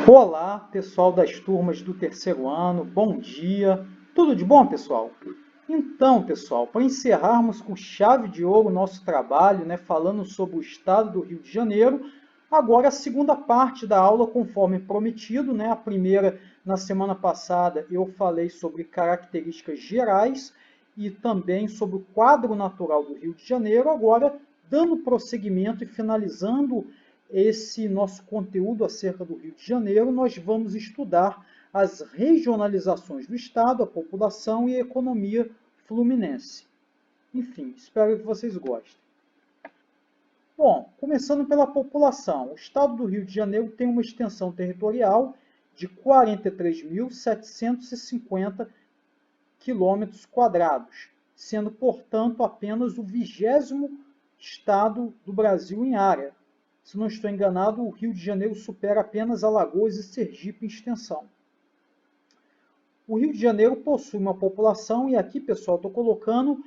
Olá, pessoal das turmas do terceiro ano, bom dia. Tudo de bom, pessoal? Então, pessoal, para encerrarmos com chave de ouro o nosso trabalho, falando sobre o estado do Rio de Janeiro, agora a segunda parte da aula, conforme prometido, a primeira, na semana passada, eu falei sobre características gerais e também sobre o quadro natural do Rio de Janeiro, agora dando prosseguimento e finalizando esse nosso conteúdo acerca do Rio de Janeiro, nós vamos estudar as regionalizações do Estado, a população e a economia fluminense. Enfim, espero que vocês gostem. Bom, começando pela população, o Estado do Rio de Janeiro tem uma extensão territorial de 43.750 quilômetros quadrados, sendo, portanto, apenas o 20º estado do Brasil em área. Se não estou enganado, o Rio de Janeiro supera apenas Alagoas e Sergipe em extensão. O Rio de Janeiro possui uma população, e aqui, pessoal, estou colocando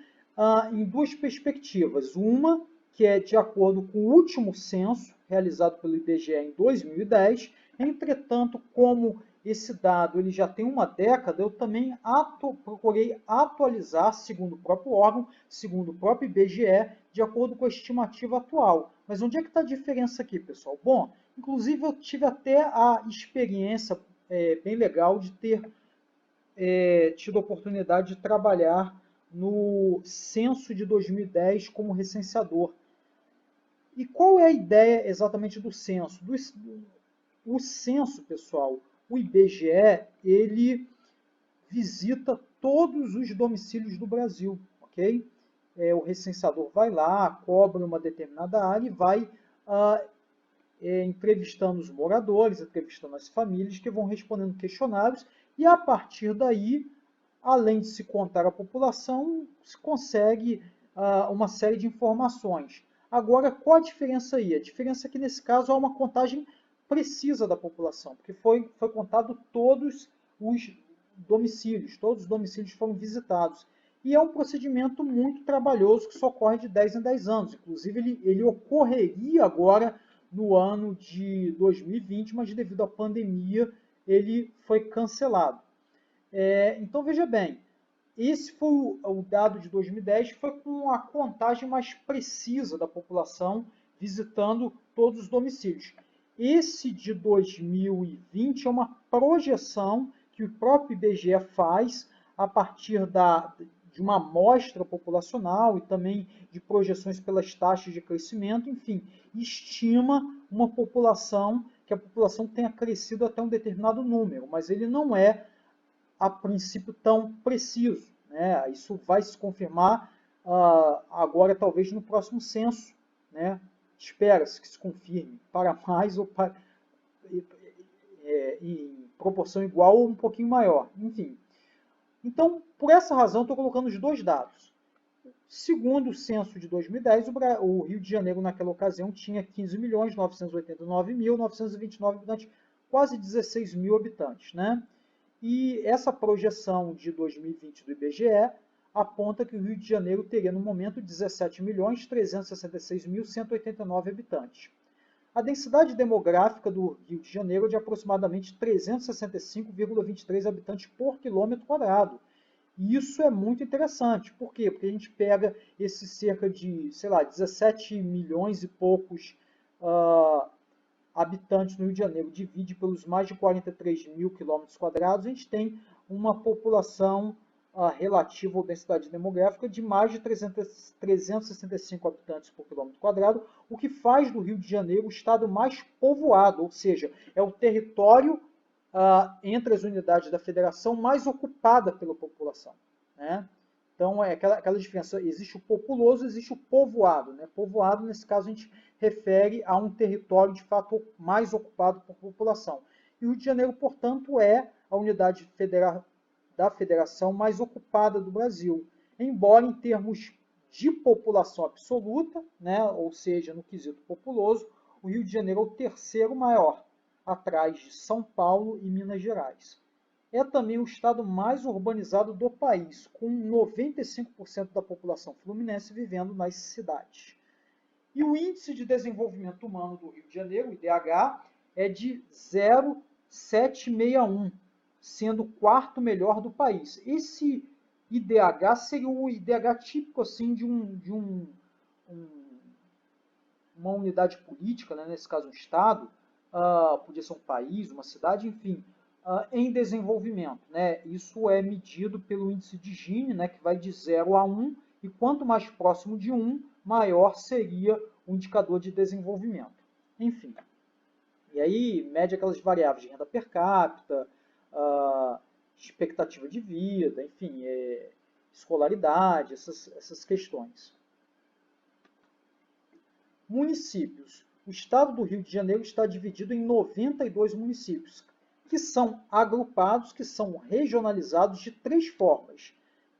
em duas perspectivas. Uma, que é de acordo com o último censo, realizado pelo IBGE em 2010. Entretanto, como esse dado ele já tem uma década, eu também procurei atualizar, segundo o próprio órgão, segundo o próprio IBGE, de acordo com a estimativa atual. Mas onde é que está a diferença aqui, pessoal? Bom, inclusive eu tive até a experiência bem legal de ter tido a oportunidade de trabalhar no censo de 2010 como recenseador. E qual é a ideia exatamente do censo? O censo, pessoal, o IBGE, ele visita todos os domicílios do Brasil, ok? O recenseador vai lá, cobra uma determinada área e vai entrevistando os moradores, entrevistando as famílias que vão respondendo questionários, e a partir daí, além de se contar a população, se consegue uma série de informações. Agora, qual a diferença aí? A diferença é que, nesse caso, há uma contagem precisa da população, porque foi contado todos os domicílios foram visitados. E é um procedimento muito trabalhoso que só ocorre de 10 em 10 anos. Inclusive, ele ocorreria agora no ano de 2020, mas devido à pandemia, ele foi cancelado. Então, veja bem, esse foi o dado de 2010, foi com a contagem mais precisa da população, visitando todos os domicílios. Esse de 2020 é uma projeção que o próprio IBGE faz a partir de uma amostra populacional e também de projeções pelas taxas de crescimento, enfim, estima uma população, que a população tenha crescido até um determinado número, mas ele não é a princípio tão preciso. Isso vai se confirmar agora, talvez no próximo censo. Espera-se que se confirme para mais ou para, em proporção igual ou um pouquinho maior. Enfim. Então, por essa razão, estou colocando os dois dados. Segundo o censo de 2010, o Rio de Janeiro, naquela ocasião, tinha 15.989.929 habitantes, quase 16 mil habitantes. E essa projeção de 2020 do IBGE aponta que o Rio de Janeiro teria, no momento, 17.366.189 habitantes. A densidade demográfica do Rio de Janeiro é de aproximadamente 365,23 habitantes por quilômetro quadrado. E isso é muito interessante. Por quê? Porque a gente pega esses cerca de, 17 milhões e poucos habitantes no Rio de Janeiro, divide pelos mais de 43 mil quilômetros quadrados, a gente tem uma população relativa à densidade demográfica de mais de 365 habitantes por quilômetro quadrado, o que faz do Rio de Janeiro o estado mais povoado, ou seja, é o território entre as unidades da federação mais ocupada pela população. Então, é aquela diferença, existe o populoso, existe o povoado. Povoado, nesse caso, a gente refere a um território, de fato, mais ocupado por população. E o Rio de Janeiro, portanto, é a unidade da federação mais ocupada do Brasil. Embora, em termos de população absoluta, ou seja, no quesito populoso, o Rio de Janeiro é o terceiro maior, atrás de São Paulo e Minas Gerais. É também o estado mais urbanizado do país, com 95% da população fluminense vivendo nas cidades. E o Índice de Desenvolvimento Humano do Rio de Janeiro, o IDH, é de 0,78 761, sendo o quarto melhor do país. Esse IDH seria o IDH típico assim, uma unidade política, né, nesse caso um Estado, podia ser um país, uma cidade, enfim, em desenvolvimento. Né? Isso é medido pelo índice de Gini, né, que vai de 0 a 1, e quanto mais próximo de 1, maior seria o indicador de desenvolvimento. Enfim, e aí mede aquelas variáveis de renda per capita, expectativa de vida, enfim, escolaridade, essas questões. Municípios. O estado do Rio de Janeiro está dividido em 92 municípios, que são agrupados, que são regionalizados de três formas: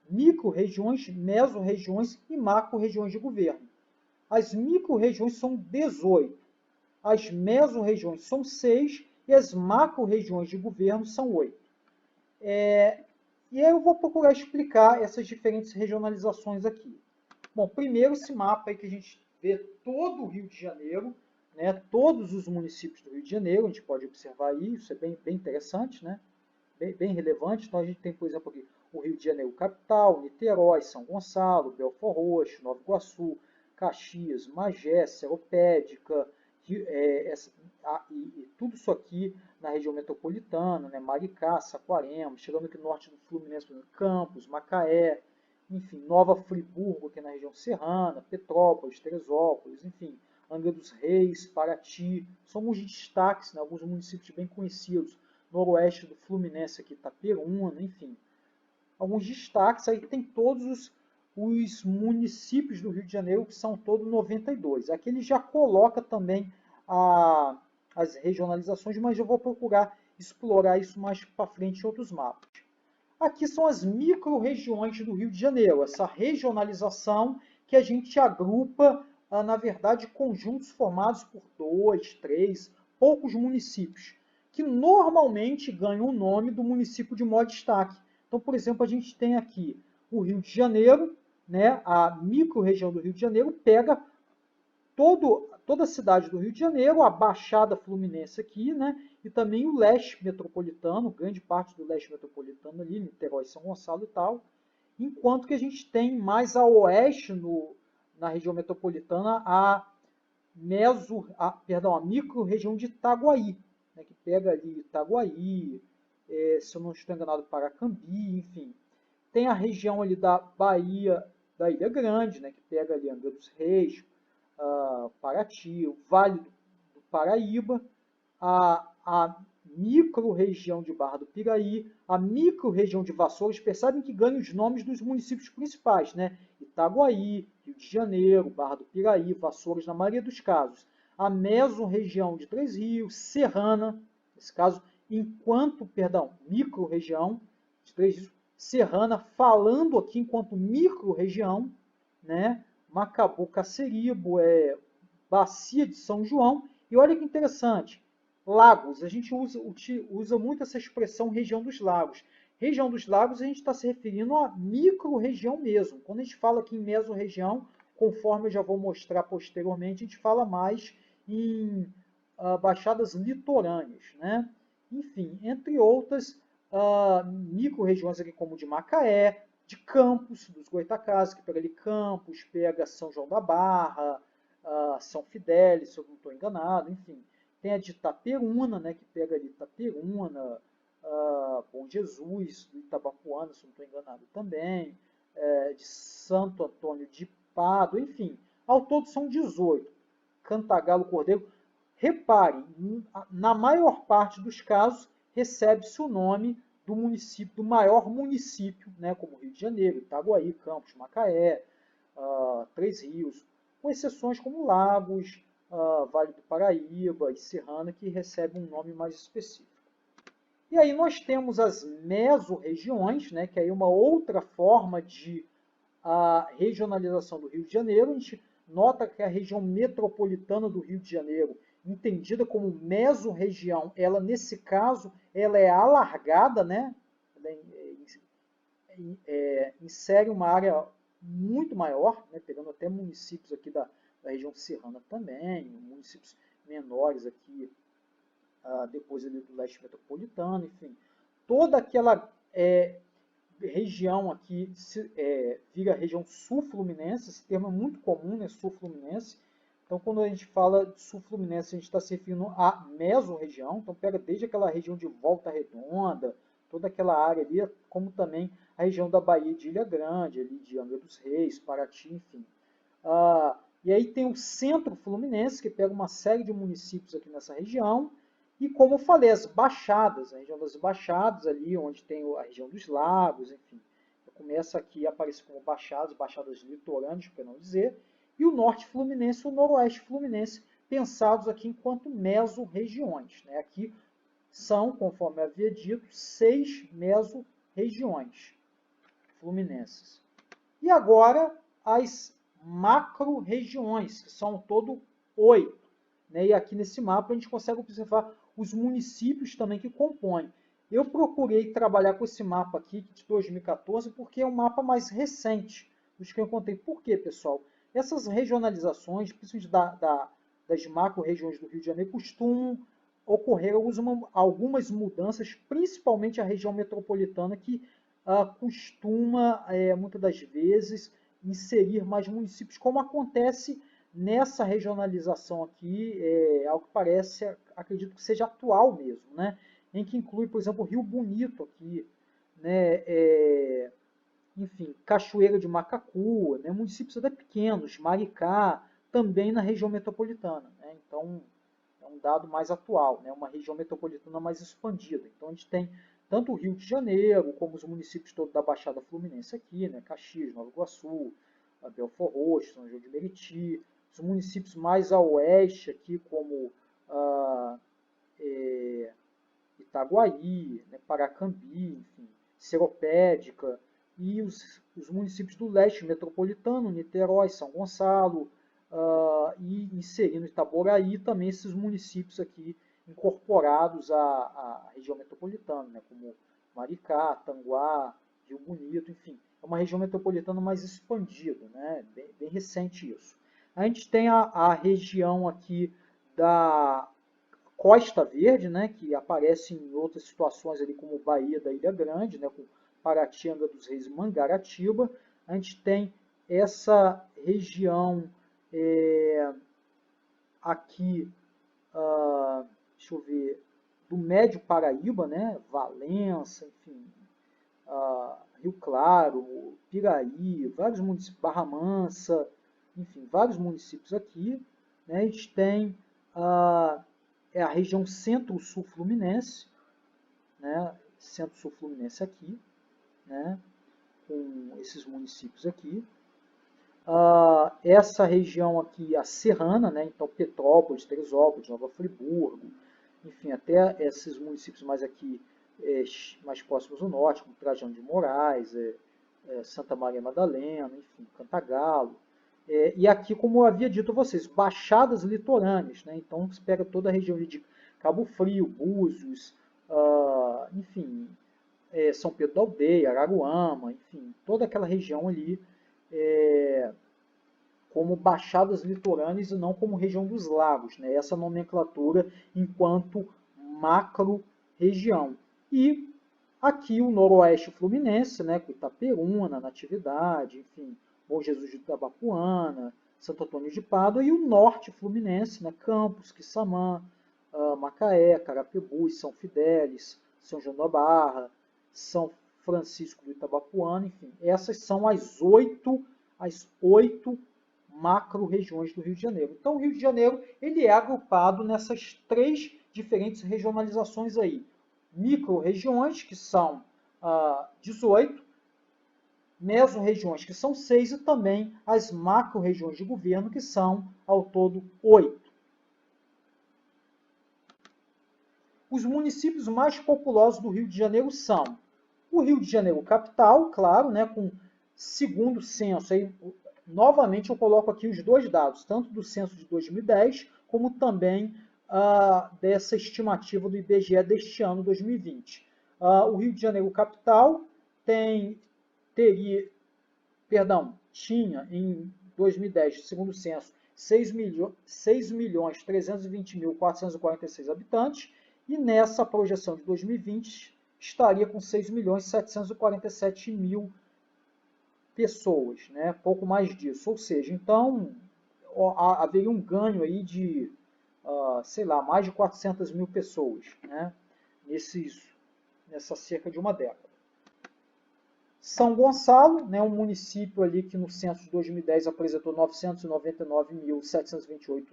micro-regiões, meso-regiões e macro-regiões de governo. As micro-regiões são 18, as meso-regiões são 6 e as macro-regiões de governo são 8. E aí eu vou procurar explicar essas diferentes regionalizações aqui. Bom, primeiro esse mapa aí que a gente vê todo o Rio de Janeiro, né, todos os municípios do Rio de Janeiro, a gente pode observar aí, isso é bem interessante, né, bem relevante. Então a gente tem, por exemplo, aqui o Rio de Janeiro capital, Niterói, São Gonçalo, Belford Roxo, Nova Iguaçu, Caxias, Magé, Seropédica, e tudo isso aqui na região metropolitana, né, Maricá, Saquarema, chegando aqui no norte do Fluminense, Campos, Macaé, enfim, Nova Friburgo, aqui na região serrana, Petrópolis, Teresópolis, enfim, Angra dos Reis, Paraty, são alguns destaques, né, alguns municípios bem conhecidos, noroeste do Fluminense, aqui Itaperuna, enfim, alguns destaques. Aí tem todos os municípios do Rio de Janeiro, que são todos 92. Aqui ele já coloca também as regionalizações, mas eu vou procurar explorar isso mais para frente em outros mapas. Aqui são as micro-regiões do Rio de Janeiro, essa regionalização que a gente agrupa, na verdade, conjuntos formados por 2, 3, poucos municípios, que normalmente ganham o nome do município de maior destaque. Então, por exemplo, a gente tem aqui o Rio de Janeiro, né, a micro-região do Rio de Janeiro pega toda a cidade do Rio de Janeiro, a Baixada Fluminense aqui, né, e também o leste metropolitano, grande parte do leste metropolitano ali, Niterói, São Gonçalo e tal, enquanto que a gente tem mais a oeste, na região metropolitana, a micro-região de Itaguaí, né, que pega ali Itaguaí, se eu não estou enganado, Paracambi, enfim. Tem a região ali da Bahia, da Ilha Grande, né, que pega ali Angra dos Reis, Paraty, o Vale do Paraíba, a micro-região de Barra do Piraí, a micro-região de Vassouras. Percebem que ganham os nomes dos municípios principais, né? Itaguaí, Rio de Janeiro, Barra do Piraí, Vassouras, na maioria dos casos. A meso-região de Três Rios, Serrana, nesse caso, micro-região de Três Rios, Serrana, falando aqui enquanto micro-região, né? Macabu, Caceribo, Bacia de São João. E olha que interessante, lagos, a gente usa muito essa expressão região dos lagos. Região dos lagos a gente está se referindo à micro-região mesmo. Quando a gente fala aqui em meso-região, conforme eu já vou mostrar posteriormente, a gente fala mais em baixadas litorâneas, né? Enfim, entre outras micro-regiões aqui como de Macaé, de Campos, dos Goitacazes, que pega ali Campos, pega São João da Barra, São Fidélis, se eu não estou enganado, enfim. Tem a de Itaperuna, né, que pega ali Itaperuna, Bom Jesus, do Itabapuana, se eu não estou enganado também, de Santo Antônio de Pádua, enfim. Ao todo são 18. Cantagalo, Cordeiro. Repare, na maior parte dos casos, recebe-se o nome do município, do maior município, né, como Rio de Janeiro, Itaguaí, Campos, Macaé, Três Rios, com exceções como Lagos, Vale do Paraíba e Serrana, que recebem um nome mais específico. E aí nós temos as mesorregiões, né, que é uma outra forma de regionalização do Rio de Janeiro. A gente nota que a região metropolitana do Rio de Janeiro, entendida como mesorregião, ela nesse caso ela é alargada, né? Insere uma área muito maior, né? Pegando até municípios aqui da região serrana também, municípios menores aqui depois ali do leste metropolitano, enfim. Toda aquela região aqui vira região sul-fluminense, esse termo é muito comum, né, sul-fluminense. Então, quando a gente fala de sul-fluminense, a gente está se referindo à mesorregião, então pega desde aquela região de Volta Redonda, toda aquela área ali, como também a região da Bahia de Ilha Grande, ali de Angra dos Reis, Paraty, enfim. E aí tem o centro fluminense, que pega uma série de municípios aqui nessa região, e como eu falei, as baixadas, a região das baixadas ali, onde tem a região dos lagos, enfim. Começa aqui a aparecer como baixadas litorâneas, para não dizer, e o norte fluminense e o noroeste fluminense, pensados aqui enquanto mesorregiões. Né? Aqui são, conforme eu havia dito, 6 mesorregiões fluminenses. E agora as macro-regiões, que são todo 8. Né? E aqui nesse mapa a gente consegue observar os municípios também que compõem. Eu procurei trabalhar com esse mapa aqui de 2014 porque é um mapa mais recente dos que eu encontrei. Por quê, pessoal? Essas regionalizações, principalmente das macro-regiões do Rio de Janeiro, costumam ocorrer algumas mudanças, principalmente a região metropolitana, que costuma, muitas das vezes, inserir mais municípios, como acontece nessa regionalização aqui, ao que parece, acredito que seja atual mesmo, né? Em que inclui, por exemplo, Rio Bonito aqui, né? Enfim, Cachoeira de Macacu, né? Municípios até pequenos, Maricá, também na região metropolitana, né? Então, é um dado mais atual, né? Uma região metropolitana mais expandida. Então, a gente tem tanto o Rio de Janeiro, como os municípios todos da Baixada Fluminense aqui, né? Caxias, Nova Iguaçu, Belford Roxo, São João de Meriti, os municípios mais a oeste aqui, como Itaguaí, né? Paracambi, enfim, Seropédica, e os municípios do leste metropolitano, Niterói, São Gonçalo, e inserindo Itaboraí também esses municípios aqui incorporados à região metropolitana, né, como Maricá, Tanguá, Rio Bonito, enfim. É uma região metropolitana mais expandida, né, bem recente isso. A gente tem a região aqui da Costa Verde, né, que aparece em outras situações ali como Bahia da Ilha Grande, né, com Paraty, Angra dos Reis e Mangaratiba. A gente tem essa região aqui, deixa eu ver, do Médio Paraíba, né, Valença, enfim, Rio Claro, Piraí, vários municípios, Barra Mansa, enfim, vários municípios aqui. Né, a gente tem a região Centro-Sul Fluminense, né, Centro-Sul Fluminense aqui, né, com esses municípios aqui. Essa região aqui, a serrana, né, então Petrópolis, Teresópolis, Nova Friburgo, enfim, até esses municípios mais aqui, mais próximos do norte, como Trajano de Moraes, Santa Maria Madalena, enfim, Cantagalo. E aqui, como eu havia dito a vocês, baixadas litorâneas, né, então você pega toda a região de Cabo Frio, Búzios, enfim, São Pedro da Aldeia, Araruama, enfim, toda aquela região ali, como baixadas litorâneas e não como região dos lagos, né? Essa nomenclatura enquanto macro-região. E aqui o noroeste fluminense, né, com Itaperuna, Natividade, enfim, Bom Jesus de Itabapuana, Santo Antônio de Pádua, e o norte fluminense, né, Campos, Quissamã, Macaé, Carapebus, São Fidélis, São João da Barra, São Francisco do Itabapuana, enfim, essas são as oito macro-regiões do Rio de Janeiro. Então, o Rio de Janeiro ele é agrupado nessas 3 diferentes regionalizações aí. Micro-regiões, que são 18, meso-regiões, que são 6, e também as macro-regiões de governo, que são, ao todo, 8. Os municípios mais populosos do Rio de Janeiro são o Rio de Janeiro capital, claro, né, com segundo censo, aí, novamente eu coloco aqui os dois dados, tanto do censo de 2010, como também dessa estimativa do IBGE deste ano, 2020. O Rio de Janeiro capital tinha em 2010, segundo o censo, 6.320.446 habitantes, e nessa projeção de 2020 estaria com 6.747.000 pessoas, né? Pouco mais disso. Ou seja, então haveria um ganho aí de, sei lá, mais de 400.000 pessoas, né? Nessa cerca de uma década. São Gonçalo, né, um município ali que no censo de 2010 apresentou 999.728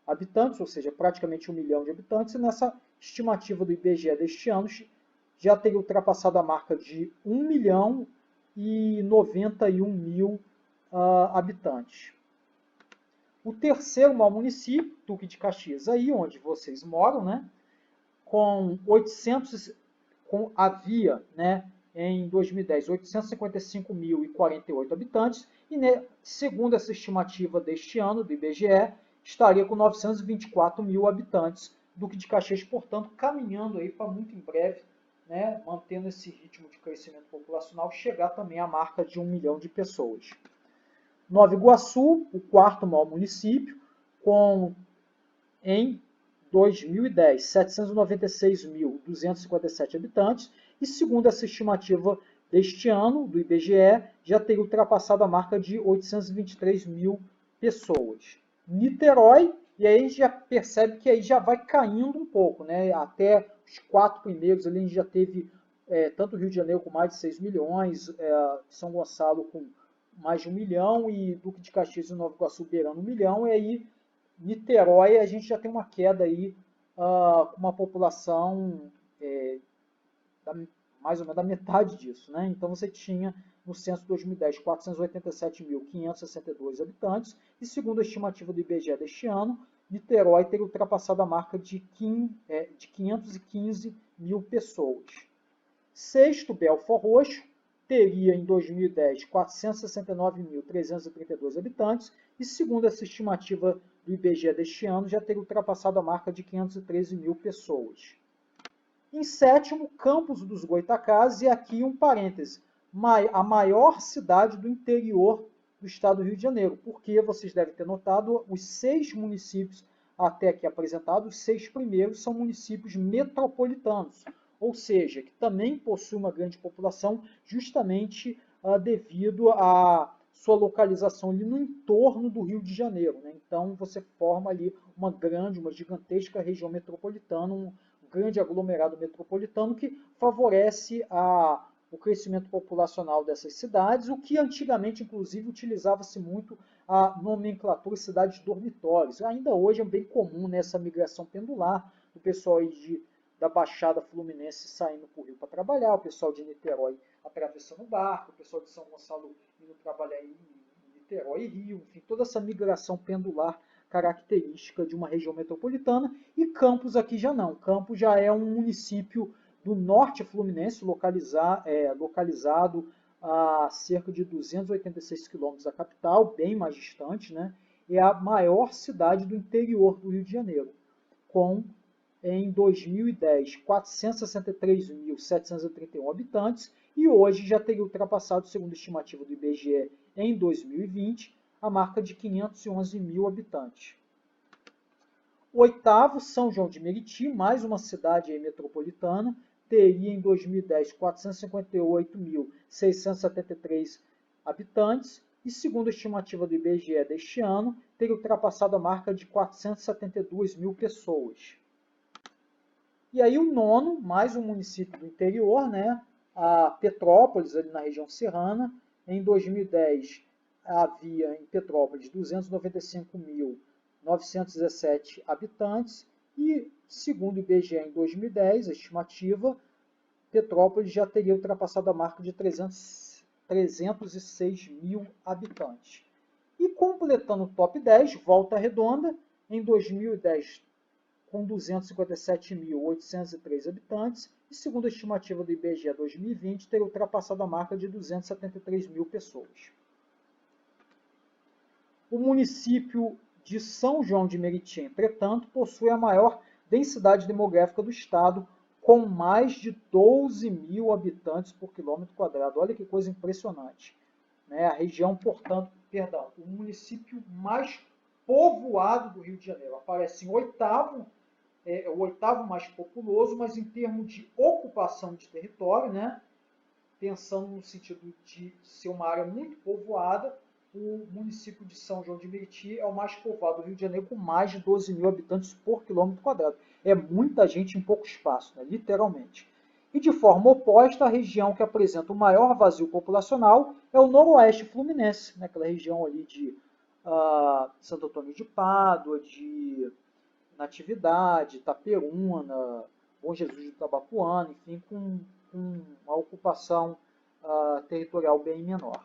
habitantes, ou seja, praticamente 1 milhão de habitantes, e nessa estimativa do IBGE deste ano já teria ultrapassado a marca de 1 milhão e 91 mil habitantes. O terceiro maior município, Duque de Caxias, aí onde vocês moram, né, com 800, havia, né, em 2010, 855.048 habitantes, e né, segundo essa estimativa deste ano, do IBGE, estaria com 924 mil habitantes, Duque de Caxias, portanto, caminhando aí para muito em breve, né, mantendo esse ritmo de crescimento populacional, chegar também à marca de 1 milhão de pessoas. Nova Iguaçu, o quarto maior município, com, em 2010, 796.257 habitantes, e segundo essa estimativa deste ano, do IBGE, já teria ultrapassado a marca de 823 mil pessoas. Niterói, e aí a gente já percebe que aí já vai caindo um pouco, né? Até os 4 primeiros ali a gente já teve tanto o Rio de Janeiro com mais de 6 milhões, São Gonçalo com mais de 1 milhão, e Duque de Caxias e Nova Iguaçu beirando 1 milhão, e aí Niterói a gente já tem uma queda aí, com uma população mais ou menos da metade disso, né? Então você tinha no censo de 2010 487.562 habitantes, e segundo a estimativa do IBGE deste ano, Niterói teria ultrapassado a marca de 515 mil pessoas. Sexto, Belford Roxo, teria em 2010 469.332 habitantes, e segundo essa estimativa do IBGE deste ano, já teria ultrapassado a marca de 513 mil pessoas. Em sétimo, Campos dos Goytacazes, e aqui um parêntese, a maior cidade do interior do estado do Rio de Janeiro, porque vocês devem ter notado, os 6 municípios até aqui apresentados, os 6 primeiros são municípios metropolitanos, ou seja, que também possuem uma grande população, justamente devido à sua localização ali no entorno do Rio de Janeiro, né? Então você forma ali uma gigantesca região metropolitana, um grande aglomerado metropolitano que favorece o crescimento populacional dessas cidades, o que antigamente, inclusive, utilizava-se muito a nomenclatura cidades dormitórios. Ainda hoje é bem comum nessa migração pendular, o pessoal aí da Baixada Fluminense saindo para o Rio para trabalhar, o pessoal de Niterói atravessando o barco, o pessoal de São Gonçalo indo trabalhar em Niterói e Rio, enfim, toda essa migração pendular característica de uma região metropolitana, e Campos aqui já não. Campos já é um município do norte fluminense, localizado a cerca de 286 quilômetros da capital, bem mais distante, né? É a maior cidade do interior do Rio de Janeiro, com, em 2010, 463.731 habitantes, e hoje já teria ultrapassado, segundo a estimativa do IBGE, em 2020, a marca de 511 mil habitantes. Oitavo, São João de Meriti, mais uma cidade metropolitana, teria em 2010 458.673 habitantes, e segundo a estimativa do IBGE deste ano, teria ultrapassado a marca de 472 mil pessoas. E aí o nono, mais um município do interior, né? A Petrópolis, ali na região serrana, em 2010 havia em Petrópolis 295.917 habitantes, e segundo o IBGE em 2010, a estimativa, Petrópolis já teria ultrapassado a marca de 306 mil habitantes. E completando o top 10, Volta Redonda, em 2010 com 257.803 habitantes, e segundo a estimativa do IBGE 2020, teria ultrapassado a marca de 273 mil pessoas. O município de São João de Meriti, entretanto, possui a maior densidade demográfica do estado, com mais de 12 mil habitantes por quilômetro quadrado. Olha que coisa impressionante. A região, portanto, o município mais povoado do Rio de Janeiro. Aparece em oitavo é o oitavo mais populoso, mas em termos de ocupação de território, né, pensando no sentido de ser uma área muito povoada, o município de São João de Meriti é o mais povoado do Rio de Janeiro, com mais de 12 mil habitantes por quilômetro quadrado. É muita gente em pouco espaço, né, literalmente. E de forma oposta, a região que apresenta o maior vazio populacional é o noroeste fluminense, né, aquela região ali de Santo Antônio de Pádua, de Natividade, Itaperuna, Bom Jesus do Itabapuana, enfim, com uma ocupação territorial bem menor.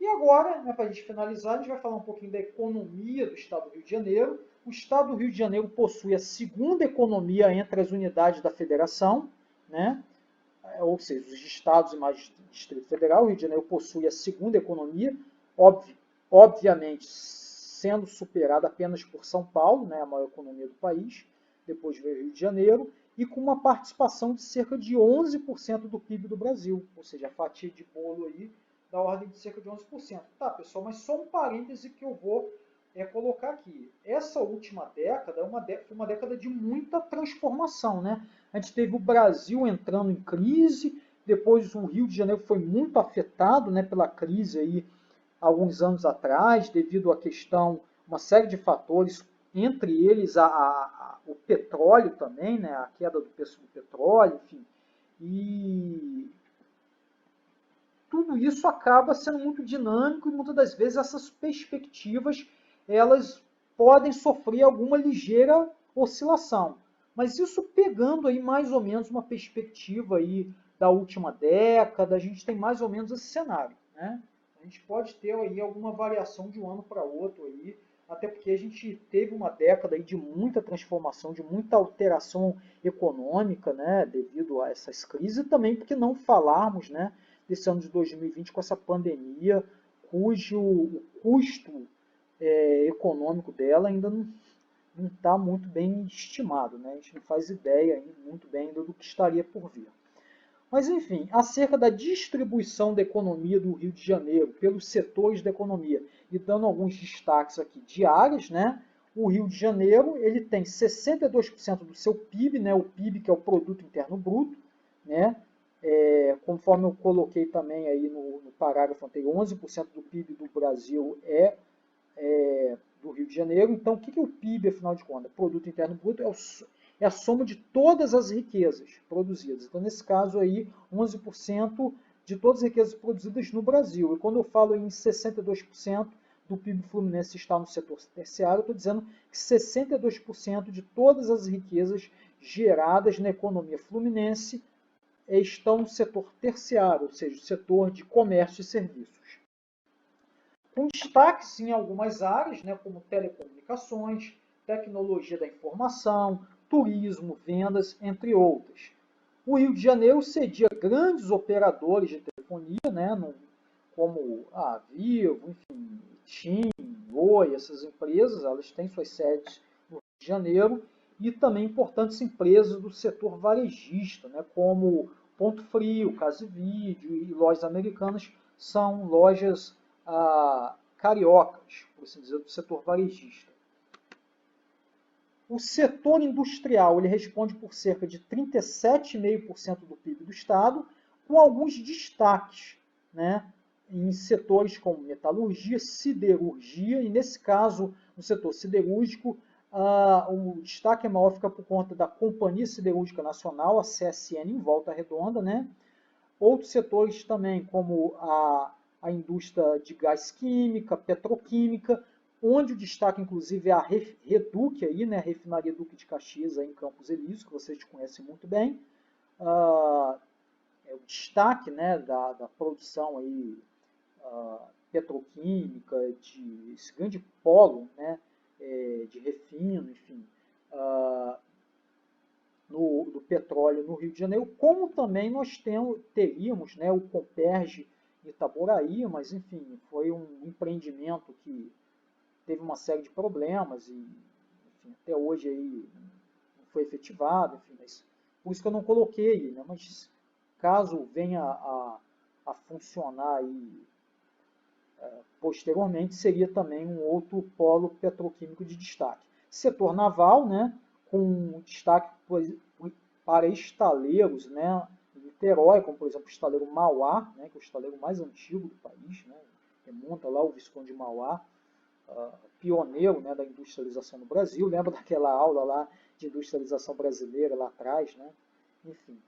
E agora, né, para a gente finalizar, a gente vai falar um pouquinho da economia do Estado do Rio de Janeiro. O Estado do Rio de Janeiro possui a segunda economia entre as unidades da federação, né? Ou seja, os estados e mais Distrito Federal. O Rio de Janeiro possui a segunda economia, obviamente sendo superada apenas por São Paulo, né, a maior economia do país, depois veio o Rio de Janeiro, e com uma participação de cerca de 11% do PIB do Brasil, ou seja, a fatia de bolo aí da ordem de cerca de 11%. Tá, pessoal, mas só um parêntese que eu vou colocar aqui. Essa última década foi uma década de muita transformação, né? A gente teve o Brasil entrando em crise, depois o Rio de Janeiro foi muito afetado, né, pela crise aí alguns anos atrás, devido à questão, uma série de fatores, entre eles o petróleo também, né, a queda do preço do petróleo, enfim. E tudo isso acaba sendo muito dinâmico e muitas das vezes essas perspectivas elas podem sofrer alguma ligeira oscilação. Mas isso pegando aí mais ou menos uma perspectiva aí da última década, a gente tem mais ou menos esse cenário, né? A gente pode ter aí alguma variação de um ano para outro aí, até porque a gente teve uma década aí de muita transformação, de muita alteração econômica, né, devido a essas crises, e também porque não falarmos, né, desse ano de 2020 com essa pandemia, cujo o custo econômico dela ainda não está muito bem estimado, né? A gente não faz ideia muito bem ainda do que estaria por vir. Mas, enfim, acerca da distribuição da economia do Rio de Janeiro pelos setores da economia, e dando alguns destaques aqui de áreas, né? O Rio de Janeiro ele tem 62% do seu PIB, né? O PIB que é o Produto Interno Bruto, né? Conforme eu coloquei também aí no parágrafo anterior, 11% do PIB do Brasil do Rio de Janeiro. Então, o que é o PIB, afinal de contas? Produto Interno Bruto é a soma de todas as riquezas produzidas. Então, nesse caso aí, 11% de todas as riquezas produzidas no Brasil. E quando eu falo em 62% do PIB fluminense está no setor terciário, eu estou dizendo que 62% de todas as riquezas geradas na economia fluminense estão no setor terciário, ou seja, o setor de comércio e serviços. Com destaques em algumas áreas, né, como telecomunicações, tecnologia da informação, turismo, vendas, entre outras. O Rio de Janeiro cedia grandes operadores de telefonia, né, como a Vivo, enfim, TIM, Oi, essas empresas, elas têm suas sedes no Rio de Janeiro, e também importantes empresas do setor varejista, né, como Ponto Frio, Casa e Vídeo e lojas americanas, são lojas cariocas, por assim dizer, do setor varejista. O setor industrial ele responde por cerca de 37,5% do PIB do Estado, com alguns destaques, né, em setores como metalurgia, siderurgia, e nesse caso, no setor siderúrgico, o destaque maior fica por conta da Companhia Siderúrgica Nacional, a CSN, em Volta Redonda, né? Outros setores também, como a indústria de gás química, petroquímica, onde o destaque, inclusive, é a Reduc, aí, né, a refinaria Duque de Caxias, aí em Campos Elíseos, que vocês conhecem muito bem. O destaque, né, da produção aí, petroquímica, esse grande polo, né, de refino, enfim, do petróleo no Rio de Janeiro, como também nós teríamos, né, o Comperj em Itaboraí, mas enfim, foi um empreendimento que teve uma série de problemas e enfim, até hoje aí não foi efetivado, enfim, mas por isso que eu não coloquei aí, né, mas caso venha a funcionar aí posteriormente, seria também um outro polo petroquímico de destaque. Setor naval, né, com destaque para estaleiros, né, em Niterói, como por exemplo o estaleiro Mauá, né, que é o estaleiro mais antigo do país, né, remonta lá o Visconde de Mauá, pioneiro, né, da industrialização no Brasil. Lembra daquela aula lá de industrialização brasileira lá atrás, né? Enfim.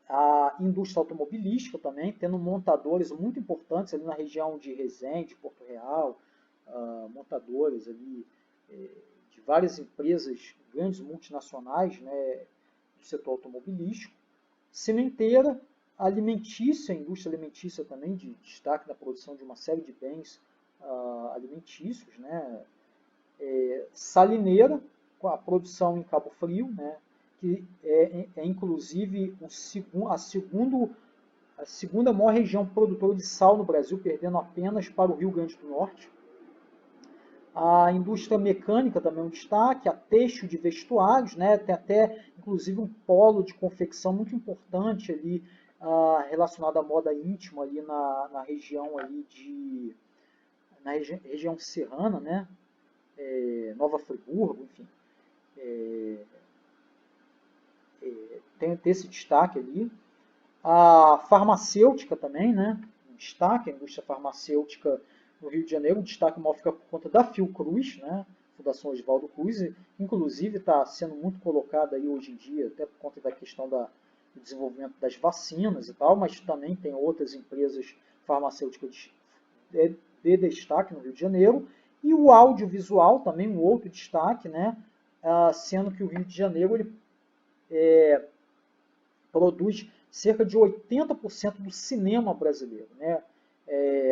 A indústria automobilística também, tendo montadores muito importantes ali na região de Resende, Porto Real, montadores ali de várias empresas, grandes multinacionais, né, do setor automobilístico. Cimenteira, alimentícia, indústria alimentícia também, de destaque na produção de uma série de bens alimentícios, né? Salineira, com a produção em Cabo Frio, né? Que é inclusive a segunda maior região produtora de sal no Brasil, perdendo apenas para o Rio Grande do Norte. A indústria mecânica também é um destaque, a têxtil de vestuários, né? Tem até inclusive um polo de confecção muito importante ali, relacionado à moda íntima ali na região ali na região serrana, né? Nova Friburgo, enfim. Tem esse destaque ali. A farmacêutica também, né? Um destaque, a indústria farmacêutica no Rio de Janeiro. O destaque maior fica por conta da Fiocruz, né? Fundação Oswaldo Cruz, inclusive está sendo muito colocada aí hoje em dia, até por conta da questão do desenvolvimento das vacinas e tal, mas também tem outras empresas farmacêuticas de destaque no Rio de Janeiro. E o audiovisual também, um outro destaque, né? Sendo que o Rio de Janeiro ele produz cerca de 80% do cinema brasileiro, né?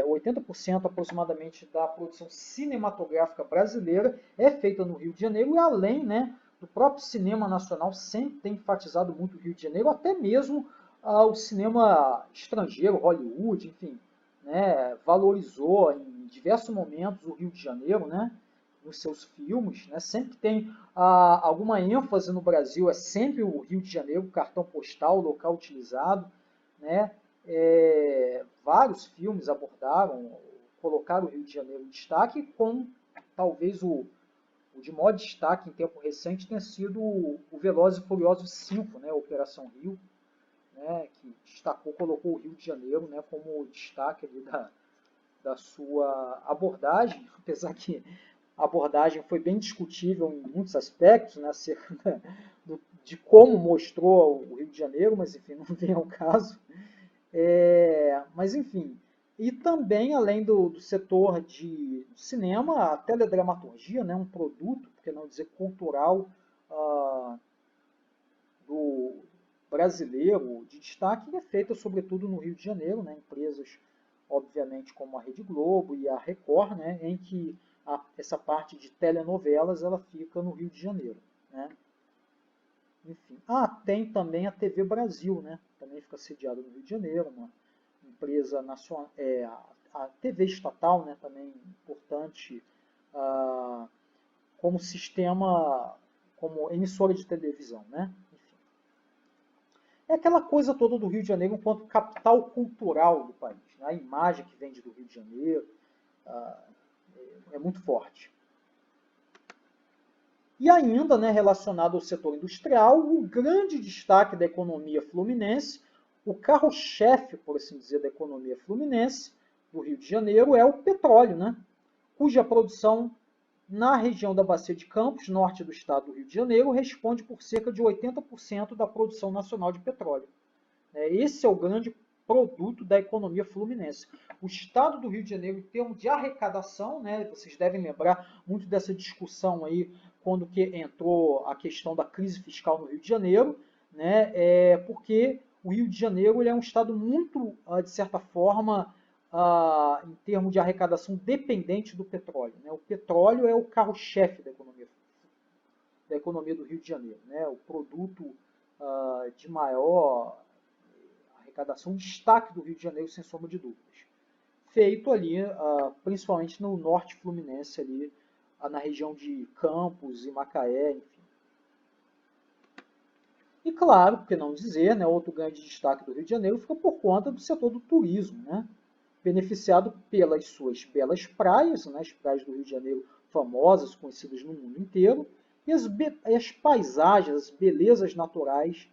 80% aproximadamente da produção cinematográfica brasileira é feita no Rio de Janeiro, e além, né, do próprio cinema nacional sempre tem enfatizado muito o Rio de Janeiro, até mesmo o cinema estrangeiro, Hollywood, enfim, né, valorizou em diversos momentos o Rio de Janeiro, né, nos seus filmes, né, sempre que tem alguma ênfase no Brasil, é sempre o Rio de Janeiro, o cartão postal, o local utilizado, né. Vários filmes abordaram, colocaram o Rio de Janeiro em destaque, com talvez o de maior destaque em tempo recente tenha sido o Velozes e Furiosos 5, né, Operação Rio, né, que destacou, colocou o Rio de Janeiro, né, como destaque ali da sua abordagem, apesar que a abordagem foi bem discutível em muitos aspectos, né, acerca de como mostrou o Rio de Janeiro, mas enfim, não vem ao caso. Mas enfim, e também além do setor de cinema, a teledramaturgia, né, um produto, por que não dizer cultural, do brasileiro de destaque, é feita sobretudo no Rio de Janeiro, né, empresas obviamente como a Rede Globo e a Record, né, em que essa parte de telenovelas ela fica no Rio de Janeiro, né. Enfim. Tem também a TV Brasil, né? Também fica sediada no Rio de Janeiro, uma empresa nacional, a TV estatal, né? Também importante como sistema, como emissora de televisão, né? Enfim. É aquela coisa toda do Rio de Janeiro enquanto capital cultural do país, né? A imagem que vende do Rio de Janeiro é muito forte. E ainda, né, relacionado ao setor industrial, o grande destaque da economia fluminense, o carro-chefe, por assim dizer, da economia fluminense, do Rio de Janeiro, é o petróleo, né, cuja produção na região da Bacia de Campos, norte do estado do Rio de Janeiro, responde por cerca de 80% da produção nacional de petróleo. Esse é o grande produto da economia fluminense. O estado do Rio de Janeiro, em termos de arrecadação, né, vocês devem lembrar muito dessa discussão aí, quando que entrou a questão da crise fiscal no Rio de Janeiro, né, porque o Rio de Janeiro ele é um estado muito, de certa forma, em termos de arrecadação, dependente do petróleo, né? O petróleo é o carro-chefe da economia do Rio de Janeiro, né? O produto de maior arrecadação, destaque do Rio de Janeiro, sem sombra de dúvidas. Feito ali, principalmente no norte fluminense, ali, na região de Campos e Macaé, enfim. E claro, por que não dizer, né, outro grande destaque do Rio de Janeiro fica por conta do setor do turismo, né, beneficiado pelas suas belas praias, né, as praias do Rio de Janeiro famosas, conhecidas no mundo inteiro, e as paisagens, as belezas naturais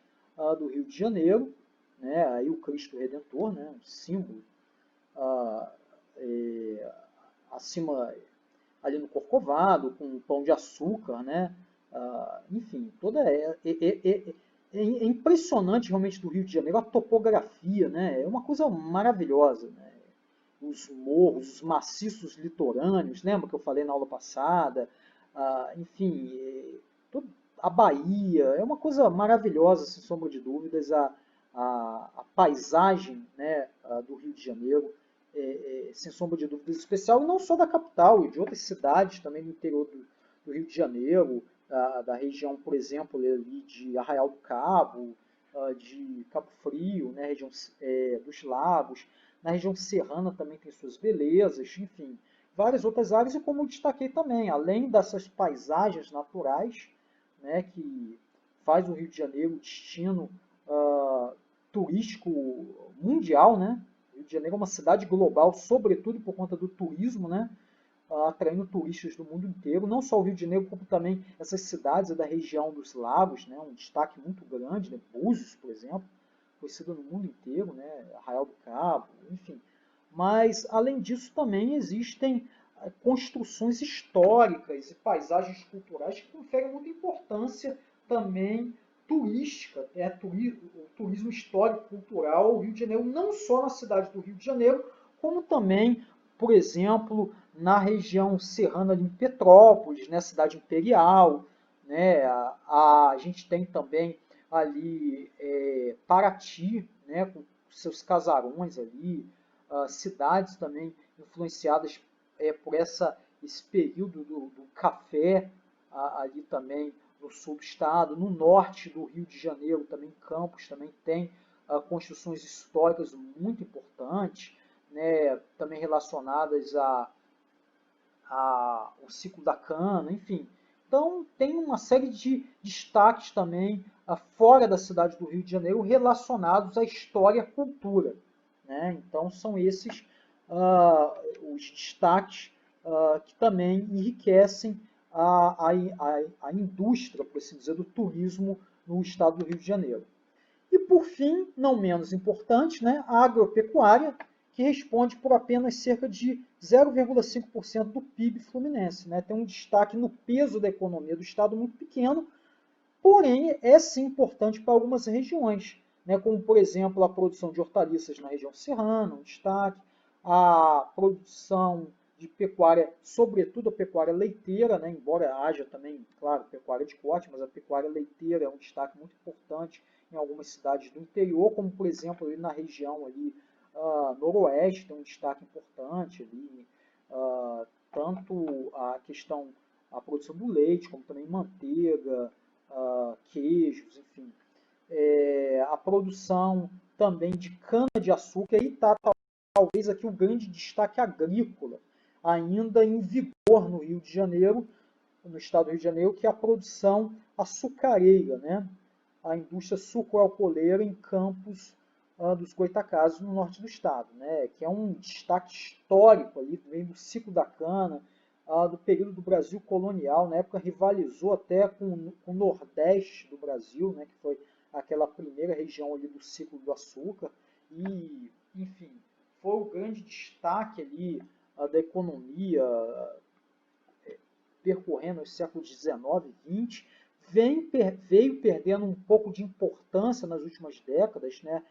do Rio de Janeiro, né? Aí o Cristo Redentor, né? Um símbolo, acima ali no Corcovado, com pão de açúcar, né? Enfim, é impressionante realmente do Rio de Janeiro, a topografia, né? É uma coisa maravilhosa, né? Os morros, os maciços litorâneos, lembra que eu falei na aula passada? Enfim, a Bahia, é uma coisa maravilhosa, sem sombra de dúvidas, a paisagem, né, do Rio de Janeiro, sem sombra de dúvidas especial, e não só da capital, e de outras cidades também do interior do Rio de Janeiro, da região, por exemplo, ali de Arraial do Cabo, de Cabo Frio, né, região dos Lagos, na região serrana também tem suas belezas, enfim, várias outras áreas, e como eu destaquei também, além dessas paisagens naturais, né, que faz o Rio de Janeiro destino turístico mundial, né? O Rio de Janeiro é uma cidade global, sobretudo por conta do turismo, né? Atraindo turistas do mundo inteiro, não só o Rio de Janeiro, como também essas cidades da região dos lagos, né? Um destaque muito grande, né? Búzios, por exemplo, conhecido no mundo inteiro, né? Arraial do Cabo, enfim. Mas, além disso, também existem construções históricas e paisagens culturais que conferem muita importância também turística, o turismo histórico-cultural ao Rio de Janeiro, não só na cidade do Rio de Janeiro, como também, por exemplo, na região serrana de Petrópolis, né, cidade imperial, né, a gente tem também ali Paraty, né, com seus casarões ali, cidades também influenciadas por esse período do café ali também no sul do estado, no norte do Rio de Janeiro, também Campos também tem construções históricas muito importantes, né, também relacionadas ao ciclo da cana, enfim. Então tem uma série de destaques também fora da cidade do Rio de Janeiro relacionados à história e à cultura, né? Então são esses os destaques que também enriquecem a indústria, por assim dizer, do turismo no estado do Rio de Janeiro. E por fim, não menos importante, né, a agropecuária, que responde por apenas cerca de 0,5% do PIB fluminense. Né? Tem um destaque no peso da economia do estado muito pequeno, porém é sim importante para algumas regiões, né? Como por exemplo a produção de hortaliças na região serrana, um destaque, a produção de pecuária, sobretudo a pecuária leiteira, né? Embora haja também, claro, pecuária de corte, mas a pecuária leiteira é um destaque muito importante em algumas cidades do interior, como por exemplo ali na região ali, noroeste tem um destaque importante ali, tanto a produção do leite, como também manteiga, queijos, enfim. A produção também de cana-de-açúcar, e está talvez aqui o grande destaque agrícola, ainda em vigor no Rio de Janeiro, no estado do Rio de Janeiro, que é a produção açucareira, né? A indústria sucroalcooleira em Campos dos Goytacazes, no norte do estado, né? Que é um destaque histórico ali, vem do ciclo da cana, do período do Brasil colonial, na época rivalizou até com o Nordeste do Brasil, né? Que foi aquela primeira região ali do ciclo do açúcar, e, enfim, foi o grande destaque ali da economia percorrendo os séculos XIX e XX, veio perdendo um pouco de importância nas últimas décadas, né?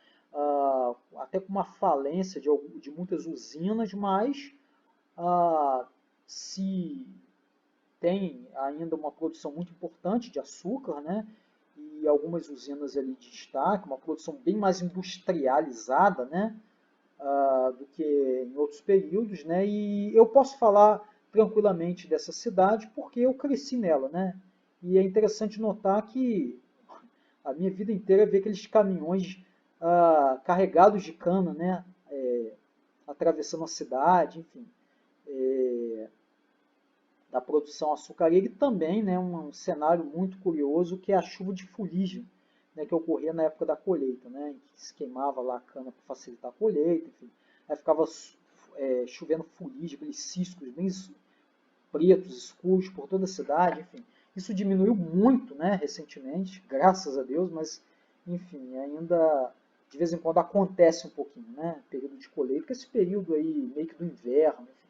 Até com uma falência de muitas usinas, mas se tem ainda uma produção muito importante de açúcar, né? E algumas usinas ali de destaque, uma produção bem mais industrializada, né? Do que em outros períodos, né? E eu posso falar tranquilamente dessa cidade porque eu cresci nela, né? E é interessante notar que a minha vida inteira ver aqueles caminhões carregados de cana, né? Atravessando a cidade, enfim, da produção açucareira, e também, né, um cenário muito curioso que é a chuva de fuligem, né, que ocorria na época da colheita, né, em que se queimava lá a cana para facilitar a colheita, enfim, aí ficava chovendo fuligem, aqueles ciscos bem pretos, escuros, por toda a cidade, enfim. Isso diminuiu muito, né, recentemente, graças a Deus, mas, enfim, ainda de vez em quando acontece um pouquinho, né, período de colheita, que é esse período aí meio que do inverno, enfim.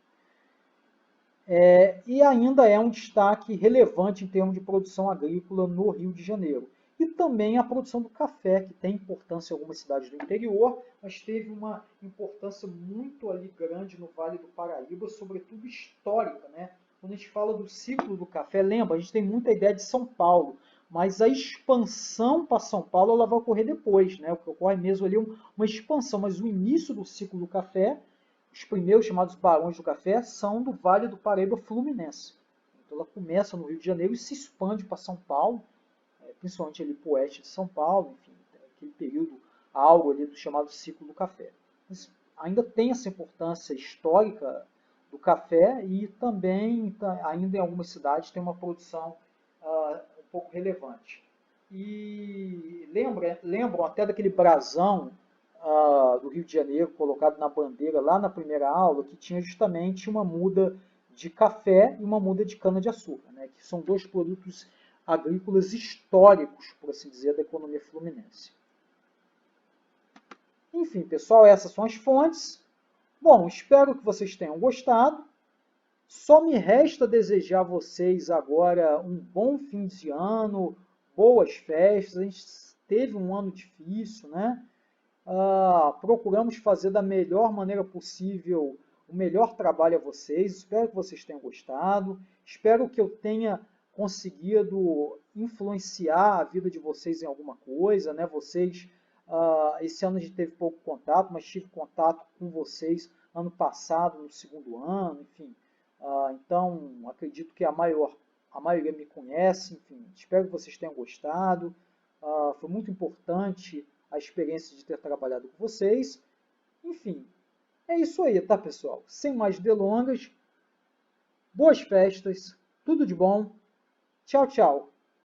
E ainda é um destaque relevante em termos de produção agrícola no Rio de Janeiro. E também a produção do café, que tem importância em algumas cidades do interior, mas teve uma importância muito ali grande no Vale do Paraíba, sobretudo histórica, né? Quando a gente fala do ciclo do café, lembra, a gente tem muita ideia de São Paulo, mas a expansão para São Paulo ela vai ocorrer depois, né? O que ocorre mesmo ali é uma expansão, mas o início do ciclo do café, os primeiros chamados barões do café, são do Vale do Paraíba Fluminense. Então ela começa no Rio de Janeiro e se expande para São Paulo, principalmente ali para o oeste de São Paulo, enfim, aquele período algo ali do chamado ciclo do café. Mas ainda tem essa importância histórica do café e também, ainda em algumas cidades, tem uma produção um pouco relevante. E lembram até daquele brasão do Rio de Janeiro colocado na bandeira lá na primeira aula, que tinha justamente uma muda de café e uma muda de cana-de-açúcar, né, que são dois produtos agrícolas históricos, por assim dizer, da economia fluminense. Enfim, pessoal, essas são as fontes. Bom, espero que vocês tenham gostado. Só me resta desejar a vocês agora um bom fim de ano, boas festas. A gente teve um ano difícil, né? Procuramos fazer da melhor maneira possível o melhor trabalho a vocês. Espero que vocês tenham gostado. Espero que eu tenha conseguido influenciar a vida de vocês em alguma coisa, né? Vocês, esse ano a gente teve pouco contato, mas tive contato com vocês ano passado, no segundo ano, enfim. Então, acredito que a maioria me conhece, enfim. Espero que vocês tenham gostado. Foi muito importante a experiência de ter trabalhado com vocês. Enfim, é isso aí, tá, pessoal? Sem mais delongas, boas festas, tudo de bom. Tchau, tchau.